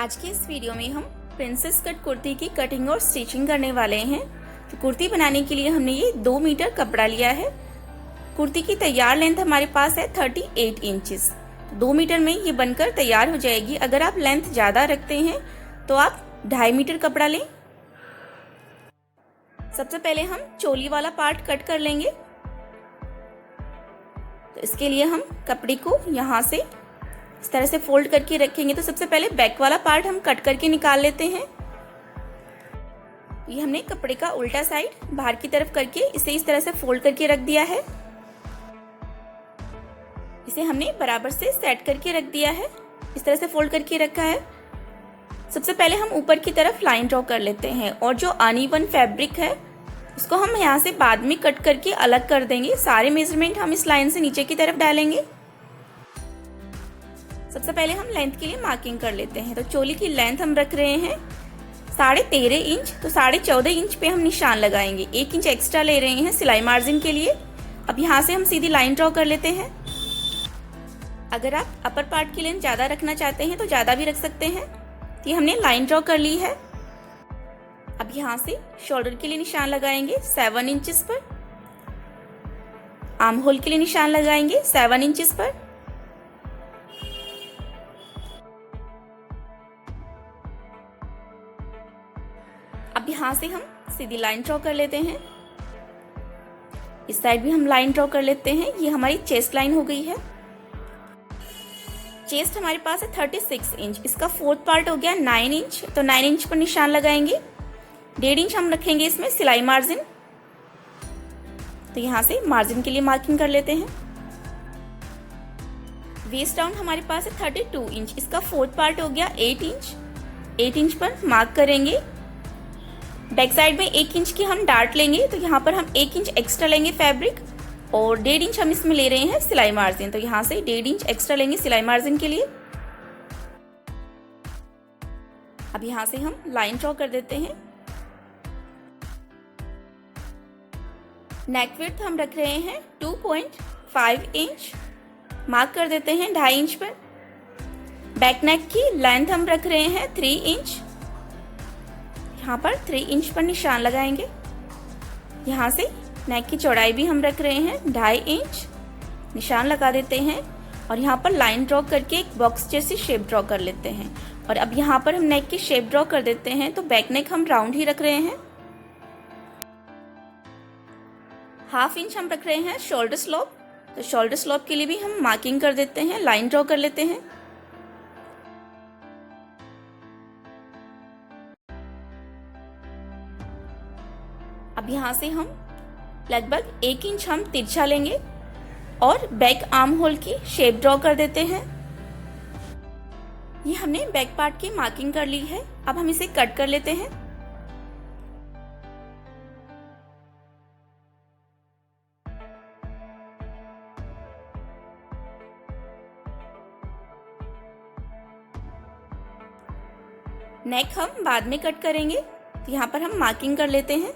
आज के इस वीडियो में हम प्रिंसेस कट कुर्ती की कटिंग और स्टिचिंग करने वाले हैं। तो कुर्ती बनाने के लिए हमने ये 2 मीटर कपड़ा लिया है। कुर्ती की तैयार लेंथ हमारे पास है 38 इंचेस। 2 मीटर में ये बनकर तैयार हो जाएगी। अगर आप लेंथ ज़्यादा रखते हैं तो आप 2.5 मीटर कपड़ा लें। सबसे पहले हम चोली वाला पार्ट कट कर लेंगे। तो इसके लिए हम कपड़े को यहाँ से इस तरह से फोल्ड करके रखेंगे। तो सबसे पहले बैक वाला पार्ट हम कट करके निकाल लेते हैं। ये हमने कपड़े का उल्टा साइड बाहर की तरफ करके इसे इस तरह से फोल्ड करके रख दिया है। इसे हमने बराबर से सेट करके रख दिया है, इस तरह से फोल्ड करके रखा है। सबसे पहले हम ऊपर की तरफ लाइन ड्रॉ कर लेते हैं और जो अनइवन फैब्रिक है उसको हम यहाँ से बाद में कट करके अलग कर देंगे। सारे मेजरमेंट हम इस लाइन से नीचे की तरफ डालेंगे। सबसे पहले हम लेंथ के लिए मार्किंग कर लेते हैं। तो चोली की लेंथ हम रख रहे हैं 13.5 इंच। तो 14.5 इंच पे हम निशान लगाएंगे। 1 इंच एक्स्ट्रा ले रहे हैं सिलाई मार्जिन के लिए। अब यहाँ से हम सीधी लाइन ड्रॉ कर लेते हैं। अगर आप अपर पार्ट की लेंथ ज़्यादा रखना चाहते हैं तो ज़्यादा भी रख सकते हैं। तो ये हमने लाइन ड्रॉ कर ली है। अब यहाँ से शोल्डर के लिए निशान लगाएंगे 7 इंचेस पर। आर्म होल के लिए निशान लगाएंगे 7 इंचेस पर। अब यहाँ से हम सीधी लाइन ड्रॉ कर लेते हैं। इस साइड भी हम लाइन ड्रॉ कर लेते हैं। ये हमारी चेस्ट लाइन हो गई है। चेस्ट हमारे पास है 36 इंच। इसका फोर्थ पार्ट हो गया 9 इंच। तो 9 इंच पर निशान लगाएंगे। 1.5 इंच हम रखेंगे इसमें सिलाई मार्जिन। तो यहाँ से मार्जिन के लिए मार्किंग कर लेते हैं। वेस्ट राउंड हमारे पास है 32 इंच। इसका फोर्थ पार्ट हो गया 8 इंच। 8 इंच पर मार्क करेंगे। बैक साइड में 1 इंच की हम डार्ट लेंगे। तो यहाँ पर हम 1 इंच एक्स्ट्रा लेंगे फैब्रिक और 1.5 इंच हम इसमें ले रहे हैं सिलाई मार्जिन। तो यहाँ से 1.5 इंच एक्स्ट्रा लेंगे सिलाई मार्जिन के लिए। अब यहाँ से हम लाइन ड्रॉ कर देते हैं। नेक विड्थ हम रख रहे हैं 2.5 इंच। मार्क कर देते हैं 2.5 इंच पर। बैक नेक की लेंथ हम रख रहे हैं 3 इंच। यहाँ पर 3 इंच पर निशान लगाएंगे। यहाँ से नेक की चौड़ाई भी हम रख रहे हैं 2.5 इंच। निशान लगा देते हैं और यहाँ पर लाइन ड्रॉ करके एक बॉक्स जैसी शेप ड्रॉ कर लेते हैं। और अब यहाँ पर हम नेक की शेप ड्रॉ कर देते हैं। तो बैक नेक हम राउंड ही रख रहे हैं। 1/2 इंच हम रख रहे हैं शोल्डर स्लोप। तो शोल्डर स्लोप के लिए भी हम मार्किंग कर देते हैं, लाइन ड्रॉ कर लेते हैं। अब यहाँ से हम लगभग 1 इंच हम तिरछा लेंगे और बैक आर्म होल की शेप ड्रॉ कर देते हैं। ये हमने बैक पार्ट की मार्किंग कर ली है। अब हम इसे कट कर लेते हैं। नेक हम बाद में कट करेंगे। तो यहाँ पर हम मार्किंग कर लेते हैं।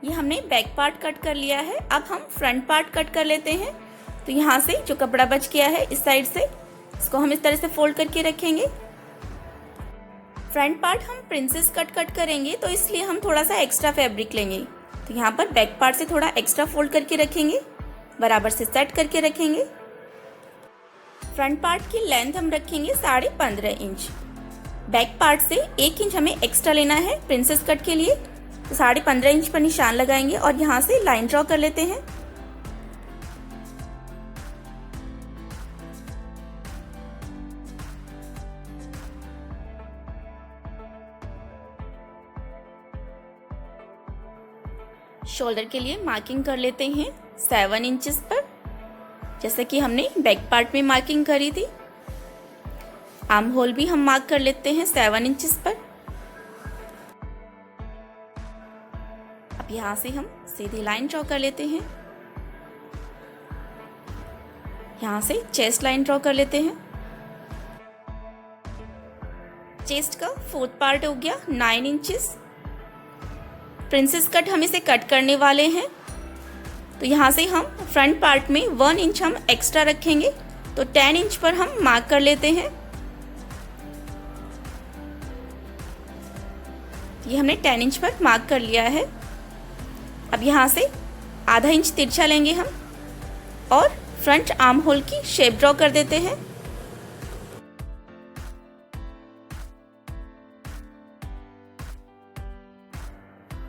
ये हमने बैक पार्ट कट कर लिया है। अब हम फ्रंट पार्ट कट कर लेते हैं। तो यहाँ से जो कपड़ा बच गया है इस साइड से इसको हम इस तरह से फोल्ड करके रखेंगे। फ्रंट पार्ट हम प्रिंसेस कट करेंगे तो इसलिए हम थोड़ा सा एक्स्ट्रा फैब्रिक लेंगे। तो यहाँ पर बैक पार्ट से थोड़ा एक्स्ट्रा फोल्ड करके रखेंगे, बराबर से सेट करके रखेंगे। फ्रंट पार्ट की लेंथ हम रखेंगे 15.5 इंच। बैक पार्ट से 1 इंच हमें एक्स्ट्रा लेना है प्रिंसेस कट के लिए। तो 15.5 इंच पर निशान लगाएंगे और यहाँ से लाइन ड्रॉ कर लेते हैं। शोल्डर के लिए मार्किंग कर लेते हैं 7 इंचेस पर, जैसे कि हमने बैक पार्ट में मार्किंग करी थी। आर्म होल भी हम मार्क कर लेते हैं 7 इंचेस पर। अब यहाँ से हम सीधी लाइन ड्रॉ कर लेते हैं। यहाँ से चेस्ट लाइन ड्रॉ कर लेते हैं। चेस्ट का फोर्थ पार्ट हो गया 9 इंचेस। प्रिंसेस कट हम इसे कट करने वाले हैं। तो यहाँ से हम फ्रंट पार्ट में 1 इंच हम एक्स्ट्रा रखेंगे। तो तो 10 इंच पर हम मार्क कर लेते हैं। ये हमने 10 इंच पर मार्क कर लिया है। अब यहाँ से आधा इंच तिरछा लेंगे हम और फ्रंट आर्म होल की शेप ड्रॉ कर देते हैं।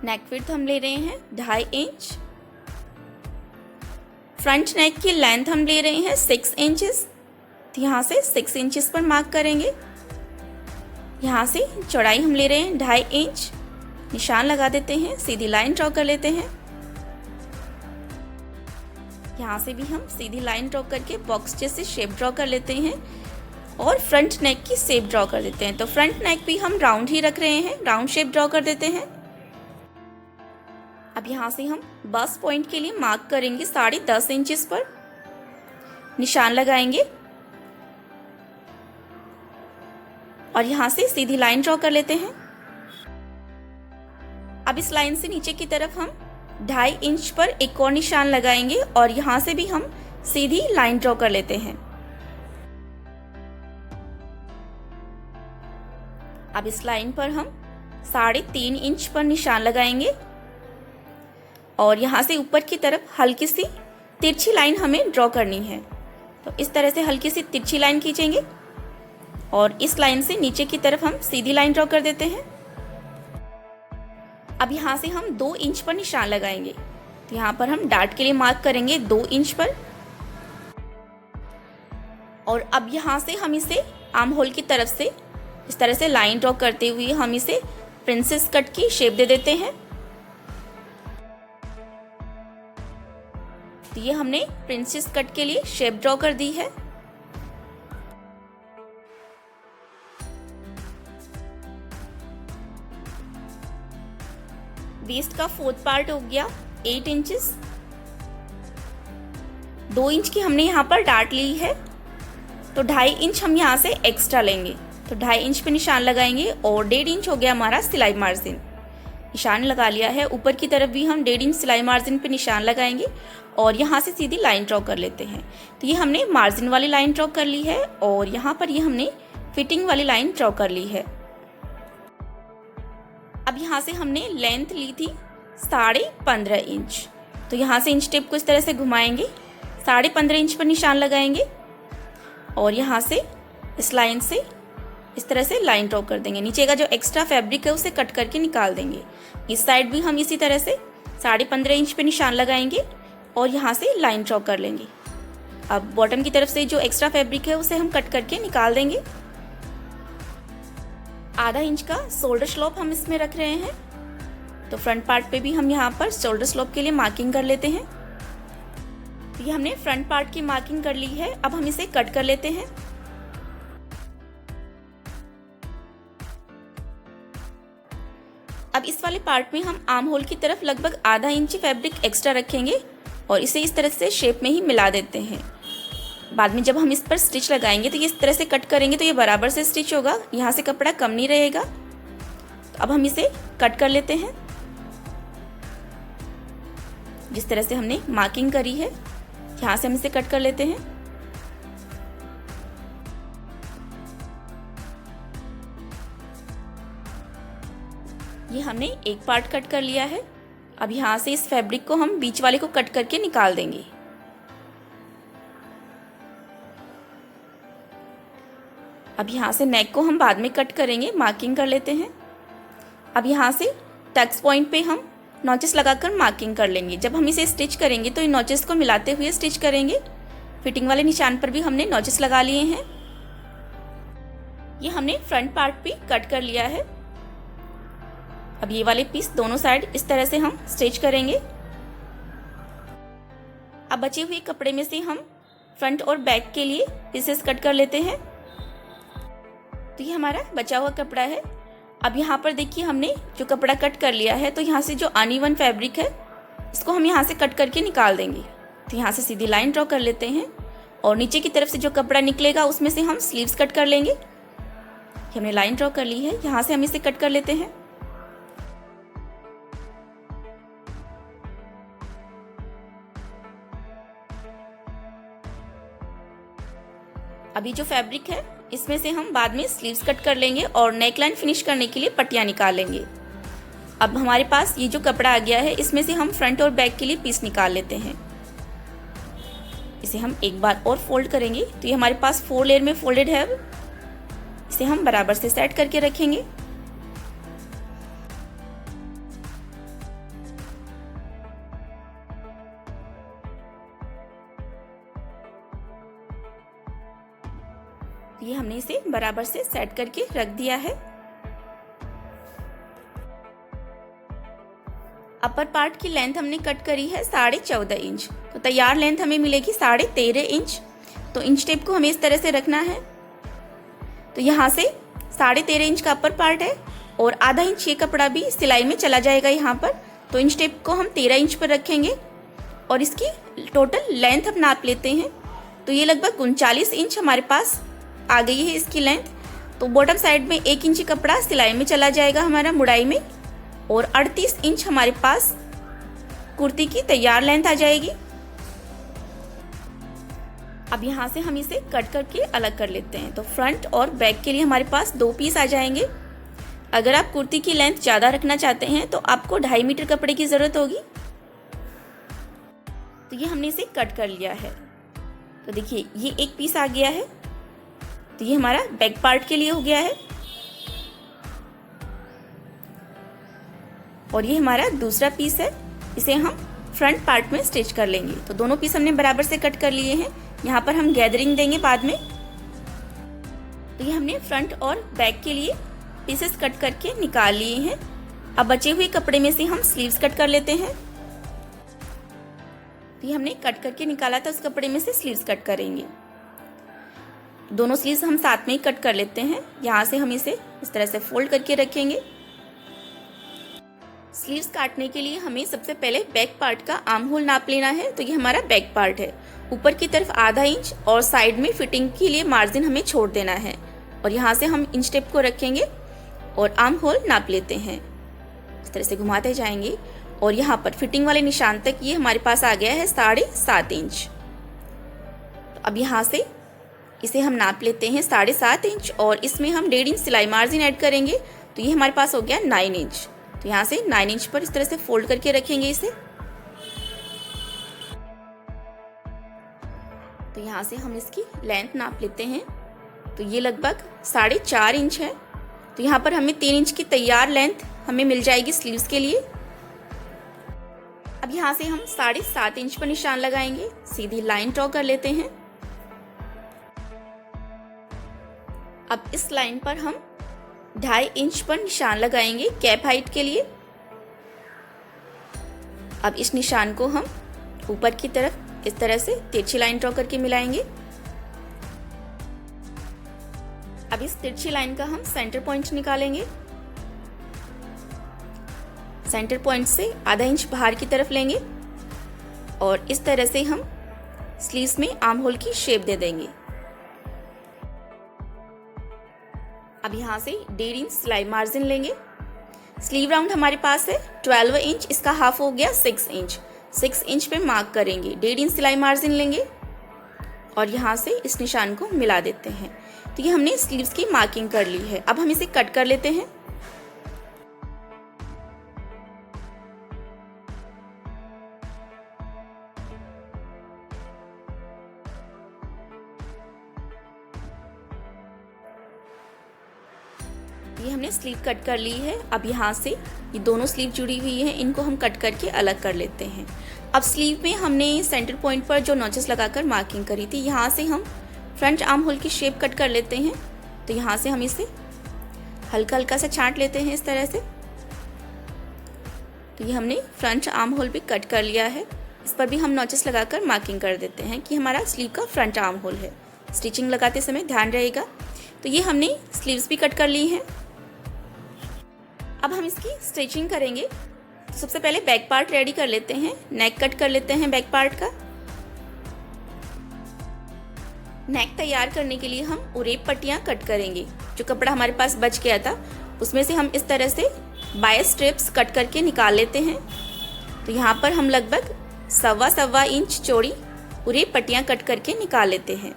नेक विड्थ हम ले रहे हैं 2.5 इंच। फ्रंट नेक की लेंथ हम ले रहे हैं 6 इंचेस। तो यहाँ से 6 इंचेस पर मार्क करेंगे। यहाँ से चौड़ाई हम ले रहे हैं 2.5 इंच। निशान लगा देते हैं, सीधी लाइन ड्रॉ कर लेते हैं। यहाँ से भी हम सीधी लाइन ड्रॉ करके बॉक्स जैसे शेप ड्रॉ कर लेते हैं और फ्रंट नेक की शेप ड्रॉ कर देते हैं। तो फ्रंट नेक भी हम राउंड ही रख रहे हैं, राउंड शेप ड्रॉ कर देते हैं। अब यहाँ से हम बस्ट पॉइंट के लिए मार्क करेंगे 10.5 इंचेस पर। निशान लगाएंगे और यहाँ से सीधी लाइन ड्रॉ कर लेते हैं। अब इस लाइन से नीचे की तरफ हम 2.5 इंच पर एक और निशान लगाएंगे और यहाँ से भी हम सीधी लाइन ड्रॉ कर लेते हैं। अब इस लाइन पर हम 3.5 इंच पर निशान लगाएंगे और यहाँ से ऊपर की तरफ हल्की सी तिरछी लाइन हमें ड्रॉ करनी है। तो इस तरह से हल्की सी तिरछी लाइन खींचेंगे और इस लाइन से नीचे की तरफ हम सीधी लाइन ड्रॉ कर देते हैं। अब यहाँ से हम 2 इंच पर निशान लगाएंगे। तो यहाँ पर हम डार्ट के लिए मार्क करेंगे 2 इंच पर और अब यहाँ से हम इसे आर्म होल की तरफ से इस तरह से लाइन ड्रॉ करते हुए हम इसे प्रिंसेस कट की शेप दे देते हैं। तो ये हमने प्रिंसेस कट के लिए शेप ड्रॉ कर दी है। वेस्ट का 4th पार्ट हो गया 8 इंचेस। 2 इंच की हमने यहाँ पर डार्ट ली है तो 2.5 इंच हम यहाँ से एक्स्ट्रा लेंगे। तो 2.5 इंच पे निशान लगाएंगे और 1.5 इंच हो गया हमारा सिलाई मार्जिन। निशान लगा लिया है। ऊपर की तरफ भी हम 1.5 इंच सिलाई मार्जिन पे निशान लगाएंगे और यहाँ से सीधी लाइन ड्रॉ कर लेते हैं। तो ये हमने मार्जिन वाली लाइन ड्रॉ कर ली है और यहाँ पर ये हमने फिटिंग वाली लाइन ड्रॉ कर ली है। अब यहाँ से हमने लेंथ ली थी 15.5 इंच। तो यहाँ से इंच टेप को इस तरह से घुमाएंगे, 15.5 इंच पर निशान लगाएंगे और यहाँ से इस लाइन से इस तरह से लाइन ड्रॉ कर देंगे। नीचे का जो एक्स्ट्रा फैब्रिक है उसे कट करके निकाल देंगे। इस साइड भी हम इसी तरह से 15.5 इंच पे निशान लगाएंगे और यहाँ से लाइन ड्रॉ कर लेंगे। अब बॉटम की तरफ से जो एक्स्ट्रा फैब्रिक है उसे हम कट करके निकाल देंगे। आधा इंच का शोल्डर स्लोप हम इसमें रख रहे हैं। तो फ्रंट पार्ट पे भी हम यहाँ पर शोल्डर स्लोप के लिए मार्किंग कर लेते हैं। तो ये हमने फ्रंट पार्ट की मार्किंग कर ली है। अब हम इसे कट कर लेते हैं। अब इस वाले पार्ट में हम आर्म होल की तरफ लगभग आधा इंच फैब्रिक एक्स्ट्रा रखेंगे और इसे इस तरह से शेप में ही मिला देते हैं। बाद में जब हम इस पर स्टिच लगाएंगे तो ये इस तरह से कट करेंगे तो ये बराबर से स्टिच होगा, यहाँ से कपड़ा कम नहीं रहेगा। तो अब हम इसे कट कर लेते हैं। जिस तरह से हमने मार्किंग करी है यहाँ से हम इसे कट कर लेते हैं। ये हमने एक पार्ट कट कर लिया है। अब यहाँ से इस फैब्रिक को हम बीच वाले को कट करके निकाल देंगे। अब यहाँ से नेक को हम बाद में कट करेंगे, मार्किंग कर लेते हैं। अब यहाँ से टक्स पॉइंट पे हम नॉचेस लगाकर मार्किंग कर लेंगे। जब हम इसे स्टिच करेंगे तो इन नॉचेस को मिलाते हुए स्टिच करेंगे। फिटिंग वाले निशान पर भी हमने नॉचेस लगा लिए हैं। ये हमने फ्रंट पार्ट भी कट कर लिया है। अब ये वाले पीस दोनों साइड इस तरह से हम स्टिच करेंगे। अब बचे हुए कपड़े में से हम फ्रंट और बैक के लिए पीसेस कट कर लेते हैं। तो ये हमारा बचा हुआ कपड़ा है। अब यहाँ पर देखिए हमने जो कपड़ा कट कर लिया है तो यहाँ से जो अनइवन फैब्रिक है इसको हम यहाँ से कट करके निकाल देंगे। तो यहाँ से सीधी लाइन ड्रॉ कर लेते हैं और नीचे की तरफ से जो कपड़ा निकलेगा उसमें से हम स्लीव्स कट कर लेंगे। हमने लाइन ड्रॉ कर ली है, यहाँ से हम इसे कट कर लेते हैं। अभी जो फैब्रिक है इसमें से हम बाद में स्लीव्स कट कर लेंगे और नेक लाइन फिनिश करने के लिए पट्टियाँ निकालेंगे। अब हमारे पास ये जो कपड़ा आ गया है इसमें से हम फ्रंट और बैक के लिए पीस निकाल लेते हैं। इसे हम एक बार और फोल्ड करेंगे तो ये हमारे पास 4 लेयर में फोल्डेड है। अब इसे हम बराबर से सेट करके रखेंगे। ये हमने इसे बराबर से सेट करके रख दिया है। अपर पार्ट की लेंथ हमने कट करी है 14.5 इंच, तो तैयार लेंथ हमें मिलेगी 13.5 इंच। तो इंच टेप को हमें इस तरह से रखना है। तो यहाँ से 13.5 इंच का अपर पार्ट है और आधा इंच ये कपड़ा भी सिलाई में चला जाएगा यहाँ पर। तो इंच टेप को हम 13 इंच पर रखेंगे और इसकी टोटल लेंथ हम नाप लेते हैं। तो ये लगभग 39 इंच हमारे पास आ गई है इसकी लेंथ। तो बॉटम साइड में 1 इंच कपड़ा सिलाई में चला जाएगा हमारा मुड़ाई में और 38 इंच हमारे पास कुर्ती की तैयार लेंथ आ जाएगी। अब यहाँ से हम इसे कट करके अलग कर लेते हैं। तो फ्रंट और बैक के लिए हमारे पास 2 पीस आ जाएंगे। अगर आप कुर्ती की लेंथ ज़्यादा रखना चाहते हैं तो आपको 2.5 मीटर कपड़े की ज़रूरत होगी। तो ये हमने इसे कट कर लिया है। तो देखिए ये एक पीस आ गया है। तो ये हमारा बैक पार्ट के लिए हो गया है और ये हमारा दूसरा पीस है। इसे हम फ्रंट पार्ट में स्टिच कर लेंगे। तो दोनों पीस हमने बराबर से कट कर लिए हैं। यहाँ पर हम गैदरिंग देंगे बाद में। तो ये हमने फ्रंट और बैक के लिए पीसेस कट करके निकाल लिए हैं। अब बचे हुए कपड़े में से हम स्लीव्स कट कर लेते हैं। तो ये हमने कट करके निकाला था, उस कपड़े में से स्लीव्स कट करेंगे। दोनों स्लीव्स हम साथ में ही कट कर लेते हैं। यहाँ से हम इसे इस तरह से फोल्ड करके रखेंगे। स्लीव्स काटने के लिए हमें सबसे पहले बैक पार्ट का आर्म होल नाप लेना है। तो ये हमारा बैक पार्ट है। ऊपर की तरफ आधा इंच और साइड में फिटिंग के लिए मार्जिन हमें छोड़ देना है और यहाँ से हम इंच टेप को रखेंगे और आर्म होल नाप लेते हैं। इस तरह से घुमाते जाएंगे और यहाँ पर फिटिंग वाले निशान तक ये हमारे पास आ गया है 7.5 इंच। तो अब यहाँ से इसे हम नाप लेते हैं 7.5 इंच और इसमें हम 1.5 इंच सिलाई मार्जिन ऐड करेंगे। तो ये हमारे पास हो गया 9 इंच। तो यहाँ से 9 इंच पर इस तरह से फोल्ड करके रखेंगे इसे। तो यहाँ से हम इसकी लेंथ नाप लेते हैं। तो ये लगभग 4.5 इंच है। तो यहाँ पर हमें 3 इंच की तैयार लेंथ हमें मिल जाएगी स्लीव्स के लिए। अब यहाँ से हम 7.5 इंच पर निशान लगाएंगे। सीधी लाइन ड्रॉ कर लेते हैं। अब इस लाइन पर हम 2.5 इंच पर निशान लगाएंगे कैप हाइट के लिए। अब इस निशान को हम ऊपर की तरफ इस तरह से तिरछी लाइन ड्रॉ करके मिलाएंगे। अब इस तिरछी लाइन का हम सेंटर पॉइंट निकालेंगे। सेंटर पॉइंट से आधा इंच बाहर की तरफ लेंगे और इस तरह से हम स्लीव्स में आर्म होल की शेप दे देंगे। अब यहाँ से 1.5 इंच सिलाई मार्जिन लेंगे। स्लीव राउंड हमारे पास है 12 इंच, इसका हाफ हो गया 6 इंच। 6 इंच पे मार्क करेंगे, 1.5 इंच सिलाई मार्जिन लेंगे और यहाँ से इस निशान को मिला देते हैं। तो ये हमने स्लीव्स की मार्किंग कर ली है। अब हम इसे कट कर लेते हैं। ये हमने स्लीव कट कर ली है। अब यहाँ से ये दोनों स्लीव जुड़ी हुई है, इनको हम कट करके अलग कर लेते हैं। अब स्लीव में हमने सेंटर पॉइंट पर जो नॉचेस लगाकर मार्किंग करी थी, यहाँ से हम फ्रंट आर्म होल की शेप कट कर लेते हैं। तो यहाँ से हम इसे हल्का हल्का सा छांट लेते हैं इस तरह से। तो ये हमने फ्रंट आर्म होल भी कट कर लिया है। इस पर भी हम नॉचेस लगाकर मार्किंग कर देते हैं कि हमारा स्लीव का फ्रंट आर्म होल है। स्टिचिंग लगाते समय ध्यान रहेगा। तो ये हमने स्लीव्स भी कट कर ली हैं। अब हम इसकी स्टिचिंग करेंगे। तो सबसे पहले बैक पार्ट रेडी कर लेते हैं। नेक कट कर लेते हैं बैक पार्ट का। नेक तैयार करने के लिए हम उरेप पट्टियाँ कट करेंगे। जो कपड़ा हमारे पास बच गया था उसमें से हम इस तरह से 22 स्ट्रिप्स कट करके निकाल लेते हैं। तो यहाँ पर हम लगभग 1.25 इंच चौड़ी उरेप पट्टियाँ कट करके निकाल लेते हैं।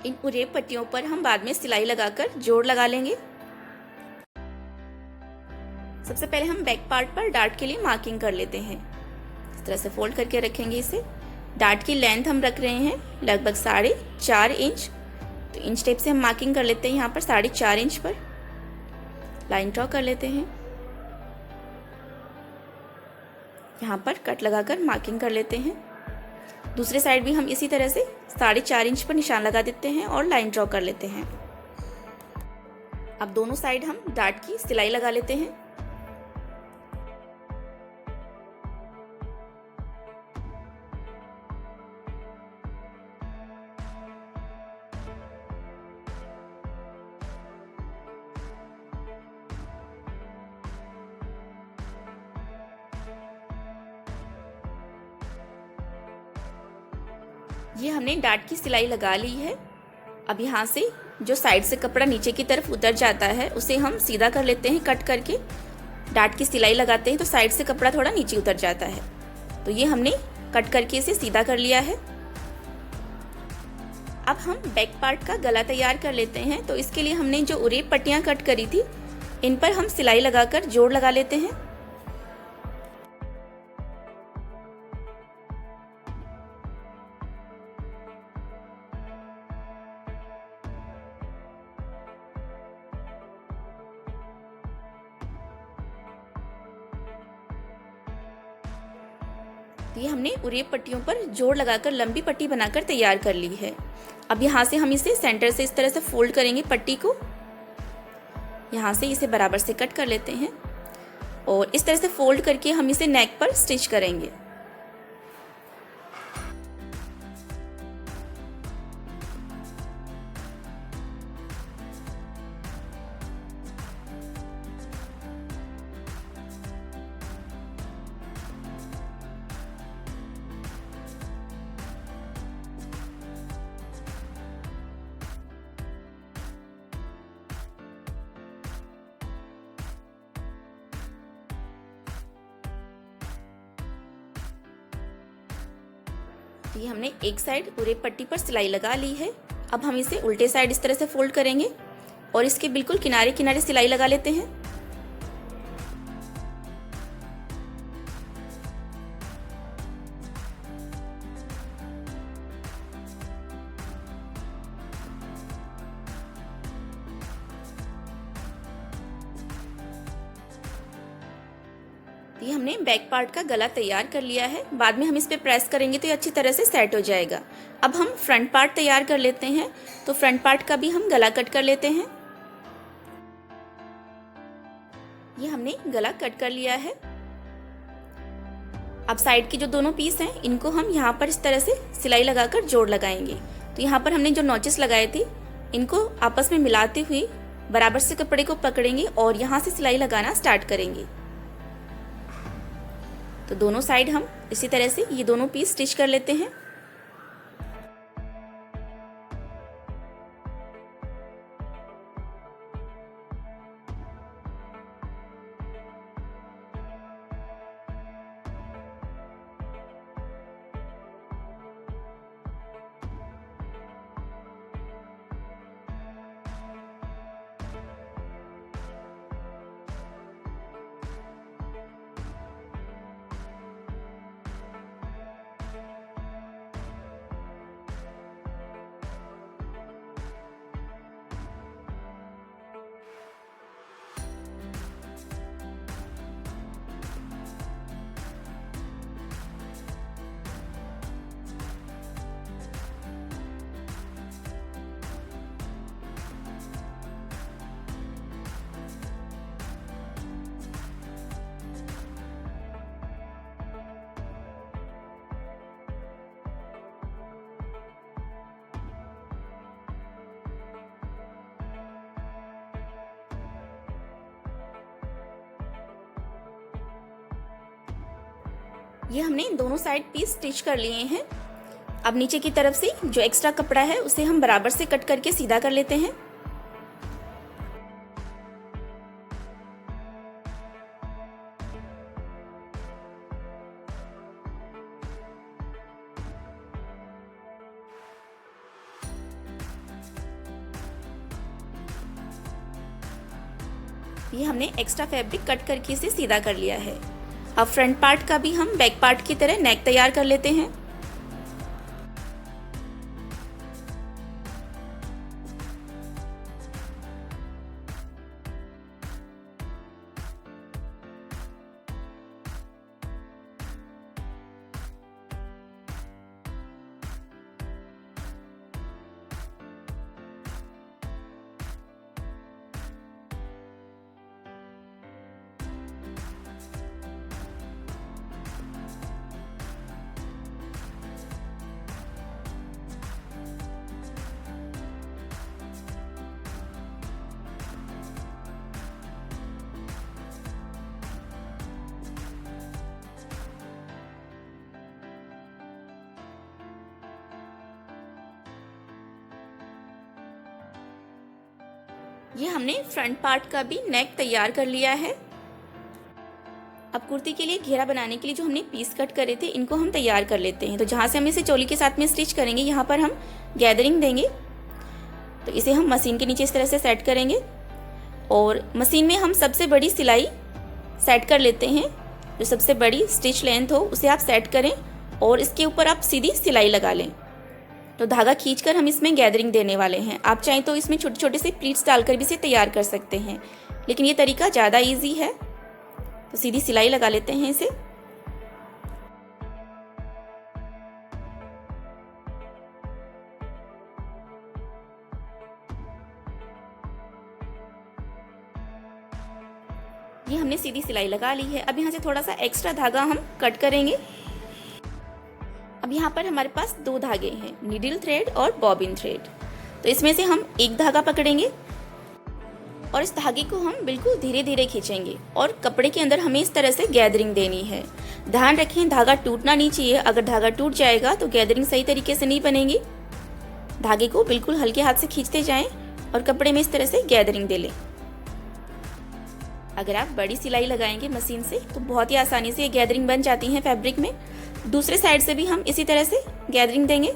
इन पूरे पट्टियों पर हम बाद में सिलाई लगाकर जोड़ लगा लेंगे। सबसे पहले हम बैक पार्ट पर डार्ट के लिए मार्किंग कर लेते हैं। इस तरह से फोल्ड करके रखेंगे इसे। डार्ट की लेंथ हम रख रहे हैं लगभग 4.5 इंच, तो इंच टेप से हम मार्किंग कर लेते हैं। यहाँ पर 4.5 इंच पर लाइन ड्रॉ कर लेते हैं। यहाँ पर कट लगाकर मार्किंग कर लेते हैं। दूसरे साइड भी हम इसी तरह से 4.5 इंच पर निशान लगा देते हैं और लाइन ड्रॉ कर लेते हैं। अब दोनों साइड हम डार्ट की सिलाई लगा लेते हैं। ये हमने डार्ट की सिलाई लगा ली है। अब यहाँ से जो साइड से कपड़ा नीचे की तरफ उतर जाता है उसे हम सीधा कर लेते हैं कट करके। डार्ट की सिलाई लगाते हैं तो साइड से कपड़ा थोड़ा नीचे उतर जाता है, तो ये हमने कट करके इसे सीधा कर लिया है। अब हम बैक पार्ट का गला तैयार कर लेते हैं। तो इसके लिए हमने जो उरेप पट्टियाँ कट करी थी इन पर हम सिलाई लगाकर जोड़ लगा लेते हैं। तो ये हमने उरेप पट्टियों पर जोड़ लगाकर लंबी पट्टी बनाकर तैयार कर ली है। अब यहाँ से हम इसे सेंटर से इस तरह से फोल्ड करेंगे पट्टी को। यहाँ से इसे बराबर से कट कर लेते हैं और इस तरह से फोल्ड करके हम इसे नेक पर स्टिच करेंगे। ये हमने एक साइड उरेप पट्टी पर सिलाई लगा ली है। अब हम इसे उल्टे साइड इस तरह से फोल्ड करेंगे और इसके बिल्कुल किनारे किनारे सिलाई लगा लेते हैं। ये हमने बैक पार्ट का गला तैयार कर लिया है। बाद में हम इस पे प्रेस करेंगे तो ये अच्छी तरह से सेट हो जाएगा। अब हम फ्रंट पार्ट तैयार कर लेते हैं। तो फ्रंट पार्ट का भी हम गला कट कर लेते हैं। ये हमने गला कट कर लिया है। अब साइड के जो दोनों पीस हैं इनको हम यहाँ पर इस तरह से सिलाई लगाकर जोड़ लगाएंगे। तो यहाँ पर हमने जो नॉचेस लगाए थे इनको आपस में मिलाते हुए बराबर से कपड़े को पकड़ेंगे और यहाँ से सिलाई लगाना स्टार्ट करेंगे। तो दोनों साइड हम इसी तरह से ये दोनों पीस स्टिच कर लेते हैं। ये हमने दोनों साइड पीस स्टिच कर लिए हैं। अब नीचे की तरफ से जो एक्स्ट्रा कपड़ा है उसे हम बराबर से कट करके सीधा कर लेते हैं। ये हमने एक्स्ट्रा फैब्रिक कट करके इसे सीधा कर लिया है। अब फ्रंट पार्ट का भी हम बैक पार्ट की तरह नेक तैयार कर लेते हैं। ये हमने फ्रंट पार्ट का भी नेक तैयार कर लिया है। अब कुर्ती के लिए घेरा बनाने के लिए जो हमने पीस कट करे थे इनको हम तैयार कर लेते हैं। तो जहाँ से हम इसे चोली के साथ में स्टिच करेंगे यहाँ पर हम गैदरिंग देंगे। तो इसे हम मशीन के नीचे इस तरह से सेट करेंगे और मशीन में हम सबसे बड़ी सिलाई सेट कर लेते हैं। जो सबसे बड़ी स्टिच लेंथ हो उसे आप सेट करें और इसके ऊपर आप सीधी सिलाई लगा लें। तो धागा खींचकर हम इसमें गैदरिंग देने वाले हैं। आप चाहें तो इसमें छोटे छोटे से प्लीट्स डालकर भी इसे तैयार कर सकते हैं, लेकिन ये तरीका ज़्यादा इजी है। तो सीधी सिलाई लगा लेते हैं इसे। ये हमने सीधी सिलाई लगा ली है। अब यहाँ से थोड़ा सा एक्स्ट्रा धागा हम कट करेंगे। अब यहाँ पर हमारे पास दो धागे हैं, नीडल थ्रेड और बॉबिन थ्रेड। तो इसमें से हम एक धागा पकड़ेंगे और इस धागे को हम बिल्कुल धीरे धीरे खींचेंगे और कपड़े के अंदर हमें इस तरह से गैदरिंग देनी है। ध्यान रखें धागा टूटना नहीं चाहिए। अगर धागा टूट जाएगा तो गैदरिंग सही तरीके से नहीं बनेगी। धागे को बिल्कुल हल्के हाथ से खींचते जाएं और कपड़े में इस तरह से गैदरिंग दे लें। अगर आप बड़ी सिलाई लगाएंगे मशीन से तो बहुत ही आसानी से ये गैदरिंग बन जाती है फैब्रिक में। दूसरे साइड से भी हम इसी तरह से गैदरिंग देंगे।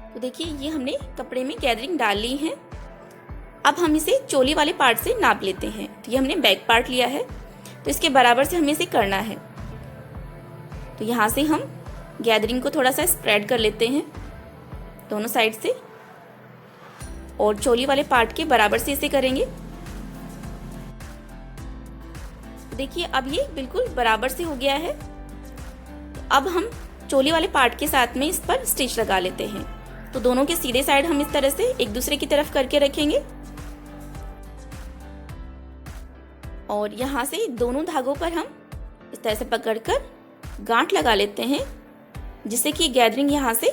तो देखिए ये हमने कपड़े में गैदरिंग डाल ली है। अब हम इसे चोली वाले पार्ट से नाप लेते हैं। तो ये हमने बैक पार्ट लिया है तो इसके बराबर से हमें इसे करना है। तो यहाँ से हम गैदरिंग को थोड़ा सा स्प्रेड कर लेते हैं दोनों साइड से और चोली वाले पार्ट के बराबर से इसे करेंगे। देखिए अब ये बिल्कुल बराबर से हो गया है। तो अब हम चोली वाले पार्ट के साथ में इस पर स्टिच लगा लेते हैं। तो दोनों के सीधे साइड हम इस तरह से एक दूसरे की तरफ करके रखेंगे और यहाँ से दोनों धागों पर हम इस तरह से पकड़कर गांठ लगा लेते हैं, जिससे कि गैदरिंग यहाँ से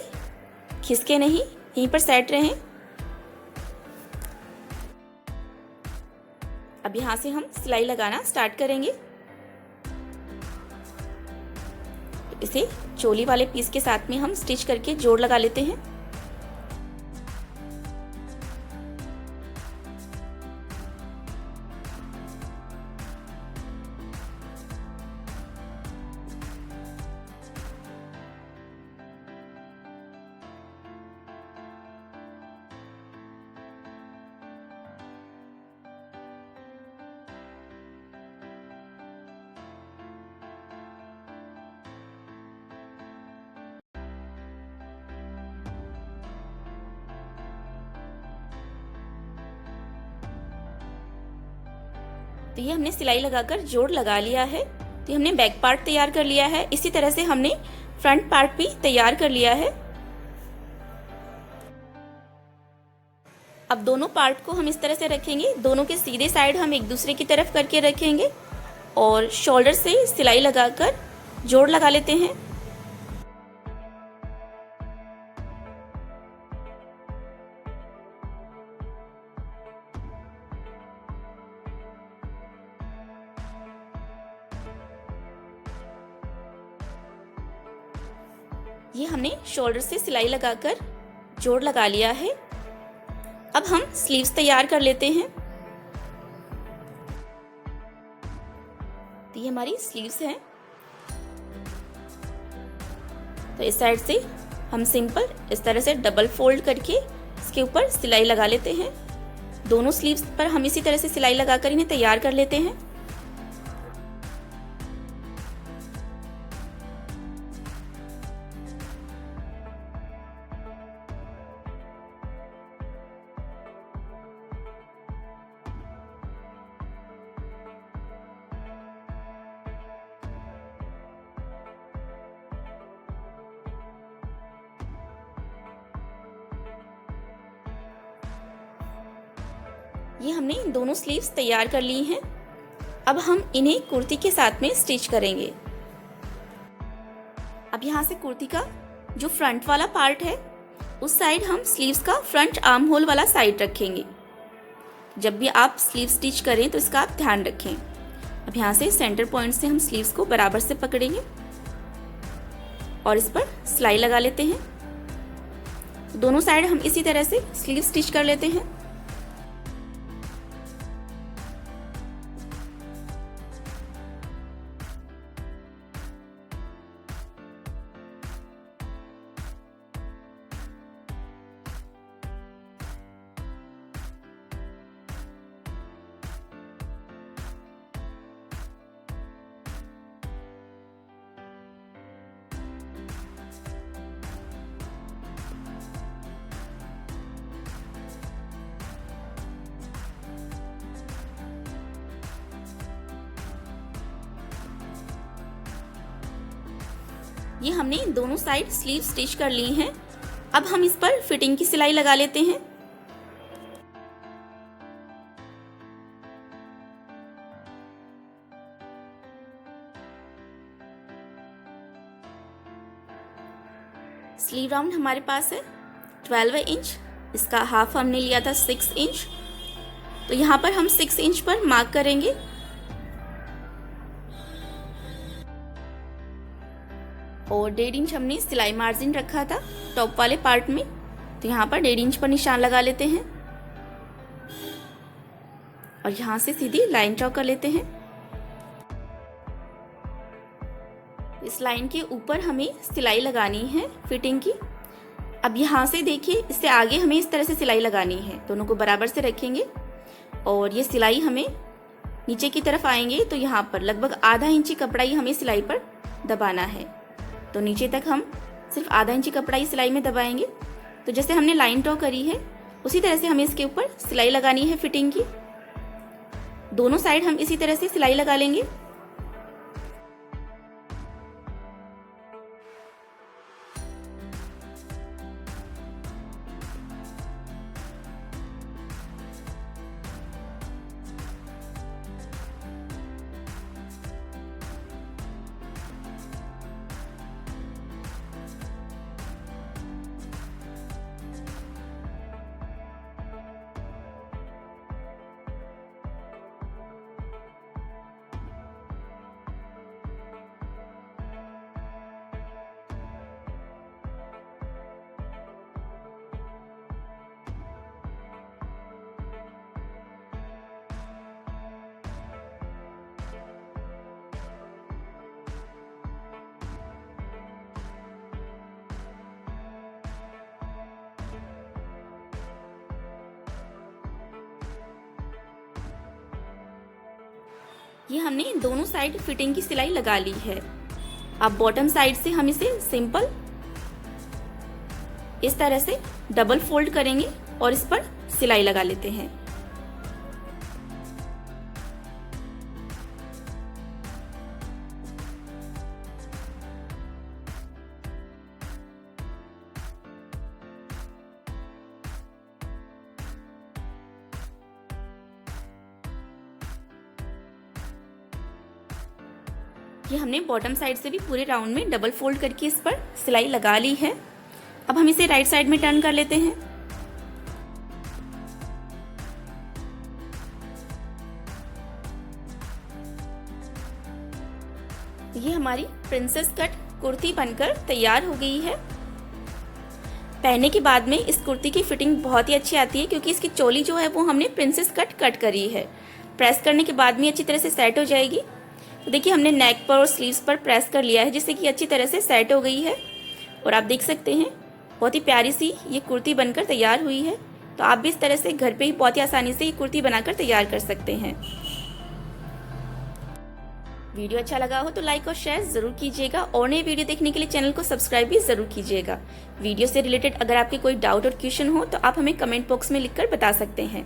खिसके नहीं, यहीं पर सेट रहे। अब यहाँ से हम सिलाई लगाना स्टार्ट करेंगे। इसे चोली वाले पीस के साथ में हम स्टिच करके जोड़ लगा लेते हैं। तो ये हमने सिलाई लगाकर जोड़ लगा लिया है। तो हमने बैक पार्ट तैयार कर लिया है। इसी तरह से हमने फ्रंट पार्ट भी तैयार कर लिया है। अब दोनों पार्ट को हम इस तरह से रखेंगे, दोनों के सीधे साइड हम एक दूसरे की तरफ करके रखेंगे और शोल्डर से सिलाई लगाकर जोड़ लगा लेते हैं। ये हमने शोल्डर से सिलाई लगाकर जोड़ लगा लिया है। अब हम स्लीव्स तैयार कर लेते हैं। तो ये हमारी स्लीव्स हैं। तो इस साइड से हम सिंपल इस तरह से डबल फोल्ड करके इसके ऊपर सिलाई लगा लेते हैं। दोनों स्लीव्स पर हम इसी तरह से सिलाई लगाकर इन्हें तैयार कर लेते हैं। ये हमने दोनों स्लीव्स तैयार कर ली हैं। अब हम इन्हें कुर्ती के साथ में स्टिच करेंगे। अब यहाँ से कुर्ती का जो फ्रंट वाला पार्ट है उस साइड हम स्लीव्स का फ्रंट आर्म होल वाला साइड रखेंगे। जब भी आप स्लीव स्टिच करें तो इसका आप ध्यान रखें। अब यहाँ से सेंटर पॉइंट से हम स्लीव्स को बराबर से पकड़ेंगे और इस पर सिलाई लगा लेते हैं। दोनों साइड हम इसी तरह से स्लीव स्टिच कर लेते हैं। ये हमने दोनों साइड स्लीव स्टिच कर ली हैं। अब हम इस पर फिटिंग की सिलाई लगा लेते हैं। स्लीव राउंड हमारे पास है 12 इंच, इसका हाफ हमने लिया था 6 इंच। तो यहाँ पर हम 6 इंच पर मार्क करेंगे और 1.5 इंच हमने सिलाई मार्जिन रखा था टॉप वाले पार्ट में, तो यहाँ पर 1.5 इंच पर निशान लगा लेते हैं और यहाँ से सीधी लाइन ड्रॉ कर लेते हैं। इस लाइन के ऊपर हमें सिलाई लगानी है फिटिंग की। अब यहाँ से देखिए, इससे आगे हमें इस तरह से सिलाई लगानी है। दोनों को बराबर से रखेंगे और ये सिलाई हमें नीचे की तरफ आएंगे तो यहाँ पर लगभग आधा इंची कपड़ा ही हमें सिलाई पर दबाना है। तो नीचे तक हम सिर्फ आधा इंची कपड़ा ही सिलाई में दबाएंगे। तो जैसे हमने लाइन ड्रॉ करी है उसी तरह से हमें इसके ऊपर सिलाई लगानी है फिटिंग की। दोनों साइड हम इसी तरह से सिलाई लगा लेंगे। ये हमने दोनों साइड फिटिंग की सिलाई लगा ली है। अब बॉटम साइड से हम इसे सिंपल इस तरह से डबल फोल्ड करेंगे और इस पर सिलाई लगा लेते हैं। ये हमने बॉटम साइड से भी पूरे राउंड में डबल फोल्ड करके इस पर सिलाई लगा ली है। अब हम इसे राइट साइड में टर्न कर लेते हैं। ये हमारी प्रिंसेस कट कुर्ती बनकर तैयार हो गई है। पहनने के बाद में इस कुर्ती की फिटिंग बहुत ही अच्छी आती है क्योंकि इसकी चोली जो है वो हमने प्रिंसेस कट करी है। प्रेस करने के बाद में अच्छी तरह से सेट हो जाएगी। तो देखिए हमने नेक पर और स्लीव्स पर प्रेस कर लिया है, जिससे कि अच्छी तरह से सेट हो गई है। और आप देख सकते हैं बहुत ही प्यारी सी ये कुर्ती बनकर तैयार हुई है। तो आप भी इस तरह से घर पे ही बहुत ही आसानी से ये कुर्ती बनाकर तैयार कर सकते हैं। वीडियो अच्छा लगा हो तो लाइक और शेयर जरूर कीजिएगा और नई वीडियो देखने के लिए चैनल को सब्सक्राइब भी जरूर कीजिएगा। वीडियो से रिलेटेड अगर आपके कोई डाउट और क्वेश्चन हो तो आप हमें कमेंट बॉक्स में लिखकर बता सकते हैं।